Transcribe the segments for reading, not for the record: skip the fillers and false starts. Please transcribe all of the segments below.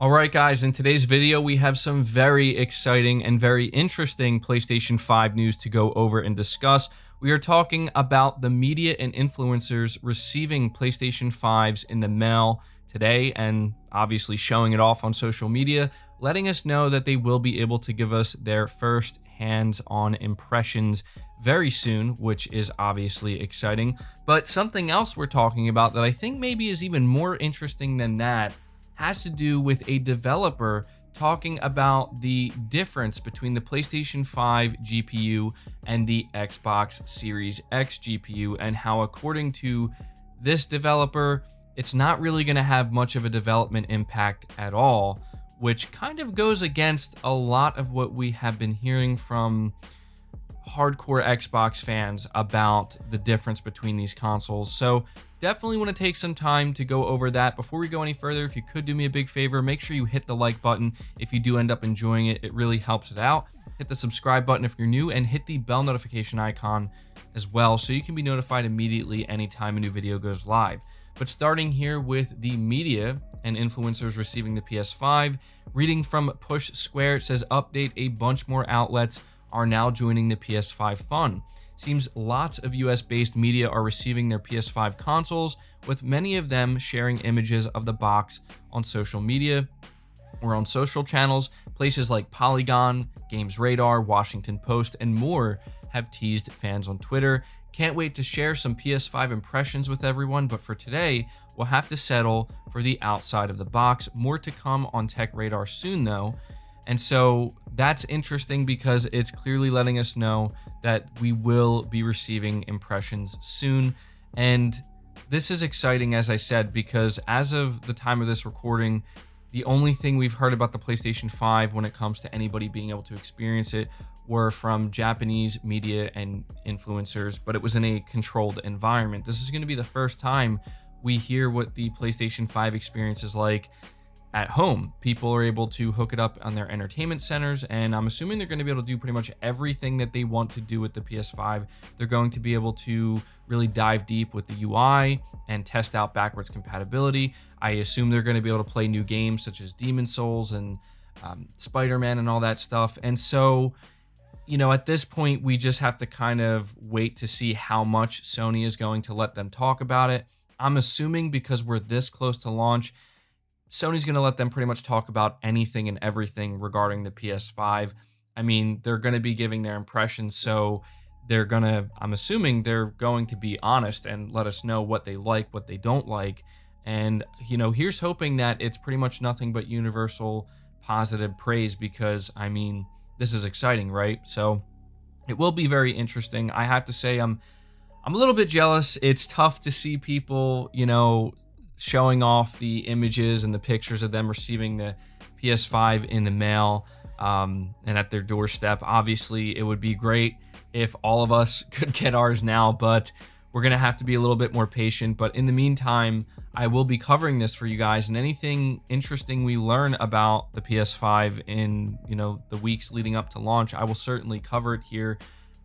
All right, guys, in today's video, we have some very exciting and very interesting PlayStation 5 news to go over and discuss. We are talking about the media and influencers receiving PlayStation 5s in the mail today and obviously showing it off on social media, letting us know that they will be able to give us their first hands-on impressions very soon, which is obviously exciting. But something else we're talking about that I think maybe is even more interesting than that has to do with a developer talking about the difference between the PlayStation 5 GPU and the Xbox Series X GPU, and how, according to this developer, it's not really going to have much of a development impact at all, which kind of goes against a lot of what we have been hearing from hardcore Xbox fans about the difference between these consoles. So definitely want to take some time to go over that. Before we go any further, if you could do me a big favor, make sure you hit the like button if you do end up enjoying it. It really helps it out. Hit the subscribe button if you're new, and hit the bell notification icon as well so you can be notified immediately anytime a new video goes live. But starting here with the media and influencers receiving the PS5, reading from Push Square, it says, update, a bunch more outlets are now joining the PS5 fun. Seems lots of US-based media are receiving their PS5 consoles, with many of them sharing images of the box on social media or on social channels. Places like Polygon, Games Radar, Washington Post, and more have teased fans on Twitter. Can't wait to share some PS5 impressions with everyone, but for today, we'll have to settle for the outside of the box. More to come on Tech Radar soon, though. And so that's interesting because it's clearly letting us know that we will be receiving impressions soon. And this is exciting, as I said, because as of the time of this recording, the only thing we've heard about the PlayStation 5 when it comes to anybody being able to experience it were from Japanese media and influencers, but it was in a controlled environment. This is going to be the first time we hear what the PlayStation 5 experience is like at home. People are able to hook it up on their entertainment centers, and I'm assuming they're going to be able to do pretty much everything that they want to do with the PS5. They're going to be able to really dive deep with the UI and test out backwards compatibility. I assume they're going to be able to play new games such as Demon's Souls and Spider-Man and all that stuff. And so, you know, at this point, we just have to kind of wait to see how much Sony is going to let them talk about it. I'm assuming because we're this close to launch, Sony's going to let them pretty much talk about anything and everything regarding the PS5. I mean, they're going to be giving their impressions, so I'm assuming they're going to be honest and let us know what they like, what they don't like. And, you know, here's hoping that it's pretty much nothing but universal positive praise, because, I mean, this is exciting, right? So it will be very interesting. I have to say, I'm a little bit jealous. It's tough to see people, you know, showing off the images and the pictures of them receiving the PS5 in the mail and at their doorstep. Obviously, it would be great if all of us could get ours now, but we're going to have to be a little bit more patient. But in the meantime, I will be covering this for you guys, and anything interesting we learn about the PS5 in, you know, the weeks leading up to launch, I will certainly cover it here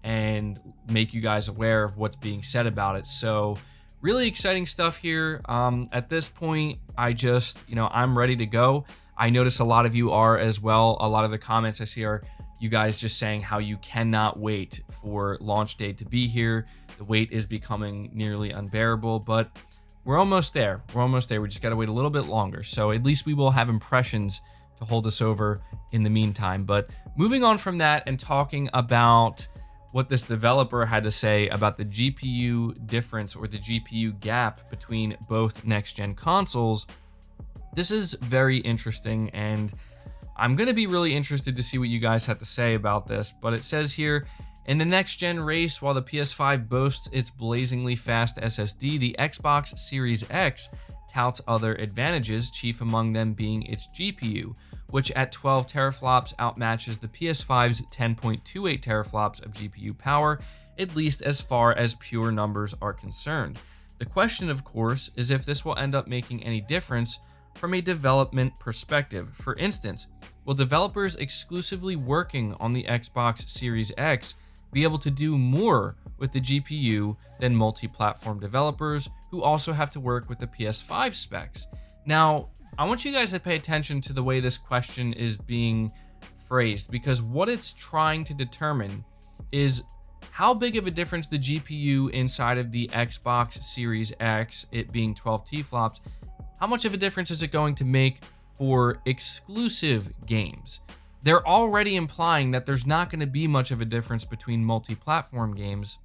and make you guys aware of what's being said about it. So really exciting stuff here. At this point, I'm ready to go. I notice a lot of you are as well. A lot of the comments I see are you guys just saying how you cannot wait for launch day to be here. The wait is becoming nearly unbearable, but we're almost there. We just got to wait a little bit longer. So at least we will have impressions to hold us over in the meantime. But moving on from that and talking about what this developer had to say about the GPU difference, or the GPU gap between both next-gen consoles. This is very interesting, and I'm going to be really interested to see what you guys have to say about this. But it says here, in the next-gen race, while the PS5 boasts its blazingly fast SSD, the Xbox Series X touts other advantages, chief among them being its GPU, which at 12 teraflops outmatches the PS5's 10.28 teraflops of GPU power, at least as far as pure numbers are concerned. The question, of course, is if this will end up making any difference from a development perspective. For instance, will developers exclusively working on the Xbox Series X be able to do more with the GPU than multi-platform developers who also have to work with the PS5 specs? Now, I want you guys to pay attention to the way this question is being phrased, because what it's trying to determine is how big of a difference the GPU inside of the Xbox Series X, it being 12 T-flops, how much of a difference is it going to make for exclusive games? They're already implying that there's not going to be much of a difference between multi-platform games,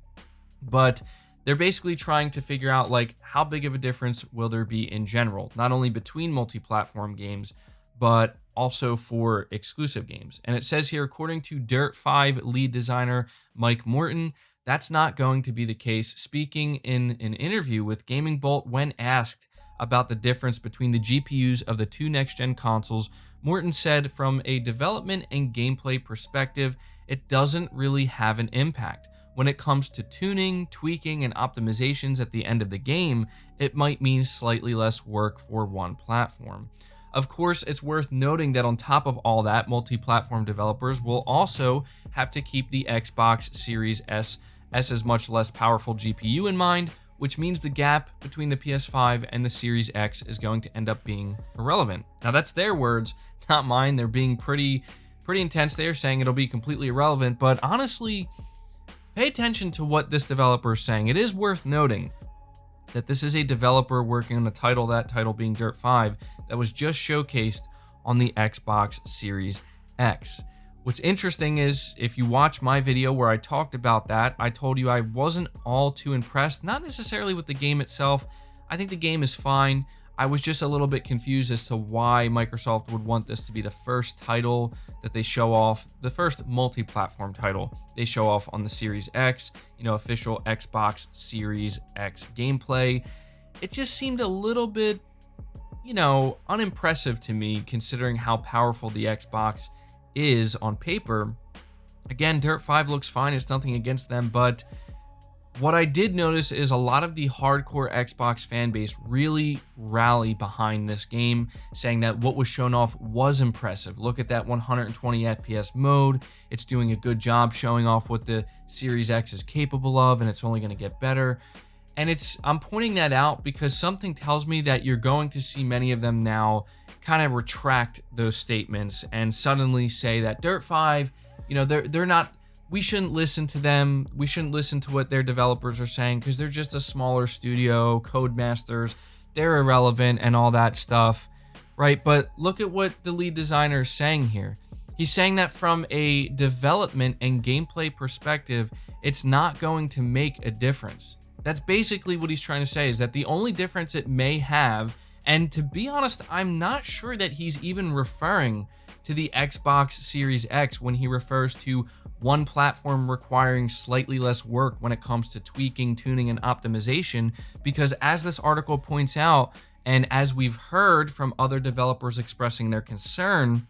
but they're basically trying to figure out like how big of a difference will there be in general, not only between multi-platform games, but also for exclusive games. And it says here, according to Dirt 5 lead designer Mike Morton, that's not going to be the case. Speaking in an interview with Gaming Bolt when asked about the difference between the GPUs of the two next-gen consoles, Morton said from a development and gameplay perspective, it doesn't really have an impact. When it comes to tuning, tweaking, and optimizations at the end of the game, it might mean slightly less work for one platform. Of course, it's worth noting that on top of all that, multi-platform developers will also have to keep the Xbox Series S's much less powerful GPU in mind, which means the gap between the PS5 and the Series X is going to end up being irrelevant. Now, that's their words, not mine. They're being pretty intense. They are saying it'll be completely irrelevant, but honestly, pay attention to what this developer is saying. It is worth noting that this is a developer working on the title, that title being Dirt 5, that was just showcased on the Xbox Series X. What's interesting is, if you watch my video where I talked about that, I told you I wasn't all too impressed, not necessarily with the game itself. I think the game is fine. I was just a little bit confused as to why Microsoft would want this to be the first title that they show off, the first multi-platform title they show off on the Series X, official Xbox Series X gameplay. It just seemed a little bit, unimpressive to me, considering how powerful the Xbox is on paper. Again, Dirt 5 looks fine, it's nothing against them, but what I did notice is a lot of the hardcore Xbox fan base really rally behind this game, saying that what was shown off was impressive. Look at that 120 FPS mode. It's doing a good job showing off what the Series X is capable of, and it's only going to get better. And I'm pointing that out because something tells me that you're going to see many of them now kind of retract those statements and suddenly say that Dirt 5, they're not, we shouldn't listen to them. We shouldn't listen to what their developers are saying because they're just a smaller studio, Codemasters, they're irrelevant and all that stuff, right? But look at what the lead designer is saying here. He's saying that from a development and gameplay perspective, it's not going to make a difference. That's basically what he's trying to say, is that the only difference it may have, and to be honest, I'm not sure that he's even referring to the Xbox Series X when he refers to one platform requiring slightly less work when it comes to tweaking, tuning, and optimization, because as this article points out, and as we've heard from other developers expressing their concern,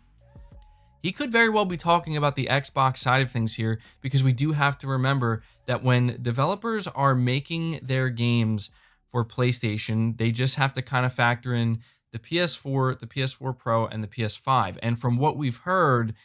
he could very well be talking about the Xbox side of things here, because we do have to remember that when developers are making their games for PlayStation, they just have to kind of factor in the PS4, the PS4 Pro, and the PS5. And from what we've heard,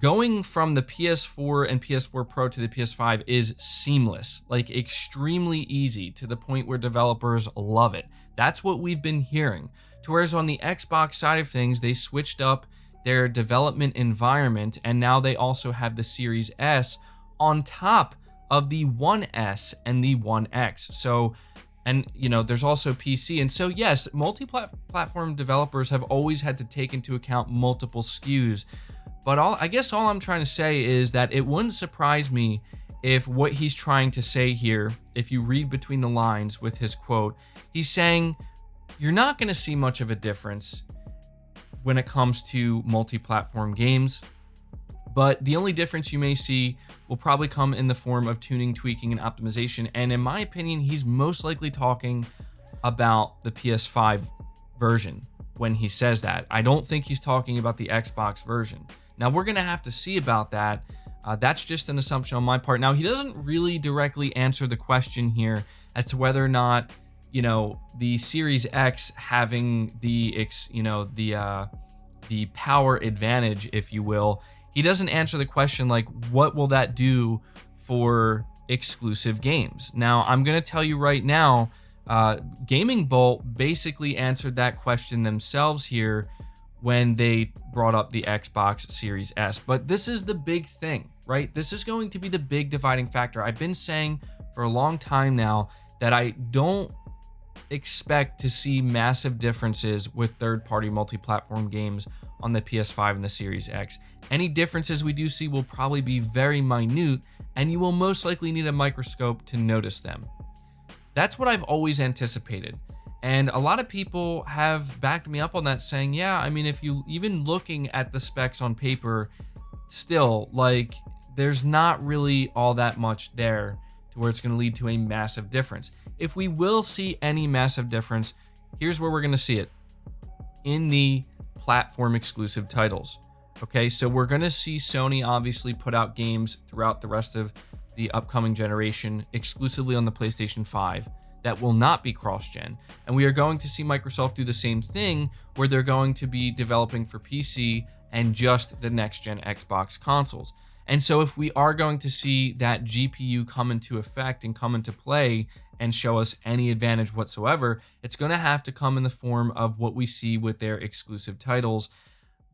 going from the PS4 and PS4 Pro to the PS5 is seamless, like extremely easy, to the point where developers love it. That's what we've been hearing. To whereas on the Xbox side of things, they switched up their development environment, and now they also have the Series S on top of the One S and the One X. So, and there's also PC. And so yes, multi-platform developers have always had to take into account multiple SKUs. But I guess all I'm trying to say is that it wouldn't surprise me if what he's trying to say here, if you read between the lines with his quote, he's saying you're not going to see much of a difference when it comes to multi-platform games. But the only difference you may see will probably come in the form of tuning, tweaking, and optimization. And in my opinion, he's most likely talking about the PS5 version when he says that. I don't think he's talking about the Xbox version. Now, we're going to have to see about that. That's just an assumption on my part. Now, he doesn't really directly answer the question here as to whether or not, the Series X having the power advantage, if you will. He doesn't answer the question like, what will that do for exclusive games? Now, I'm going to tell you right now, Gaming Bolt basically answered that question themselves here when they brought up the Xbox Series S. But this is the big thing, right? This is going to be the big dividing factor. I've been saying for a long time now that I don't expect to see massive differences with third-party multi-platform games on the PS5 and the Series X. Any differences we do see will probably be very minute, and you will most likely need a microscope to notice them. That's what I've always anticipated. And a lot of people have backed me up on that, saying, yeah, I mean, if you even looking at the specs on paper, still, like, there's not really all that much there to where it's going to lead to a massive difference. If we will see any massive difference, here's where we're going to see it. In the platform exclusive titles. Okay, so we're going to see Sony obviously put out games throughout the rest of the upcoming generation exclusively on the PlayStation 5 that will not be cross-gen. And we are going to see Microsoft do the same thing where they're going to be developing for PC and just the next-gen Xbox consoles. And so if we are going to see that GPU come into effect and come into play and show us any advantage whatsoever, it's going to have to come in the form of what we see with their exclusive titles.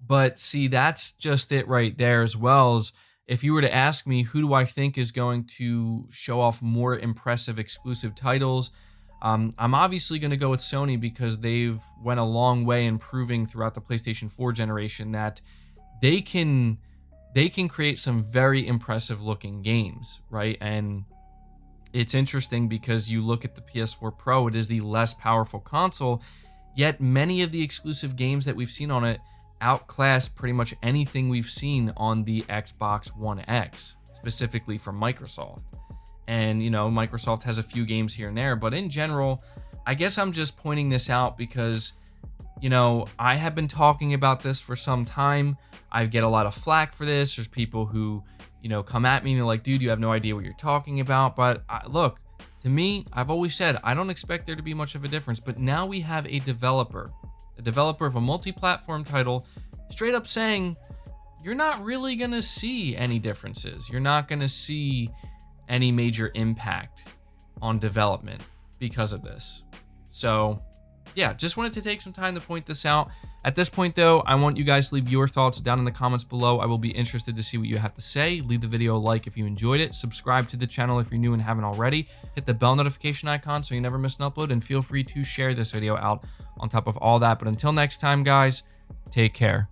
But see, that's just it right there, as well as if you were to ask me who do I think is going to show off more impressive exclusive titles, I'm obviously going to go with Sony because they've went a long way in proving throughout the PlayStation 4 generation that they can create some very impressive looking games, right? And it's interesting because you look at the PS4 Pro, it is the less powerful console, yet many of the exclusive games that we've seen on it outclass pretty much anything we've seen on the Xbox One X, specifically from Microsoft. And, you know, Microsoft has a few games here and there, but in general, I guess I'm just pointing this out because, you know, I have been talking about this for some time. I get a lot of flack for this. There's people who, you know, come at me and they're like, dude, you have no idea what you're talking about. But look, to me, I've always said, I don't expect there to be much of a difference, but now we have a developer of a multi-platform title straight up saying you're not really going to see any differences. You're not going to see any major impact on development because of this. So yeah, just wanted to take some time to point this out. At this point though, I want you guys to leave your thoughts down in the comments below. I will be interested to see what you have to say. Leave the video a like if you enjoyed it. Subscribe to the channel if you're new and haven't already. Hit the bell notification icon so you never miss an upload, and feel free to share this video out on top of all that. But until next time, guys, take care.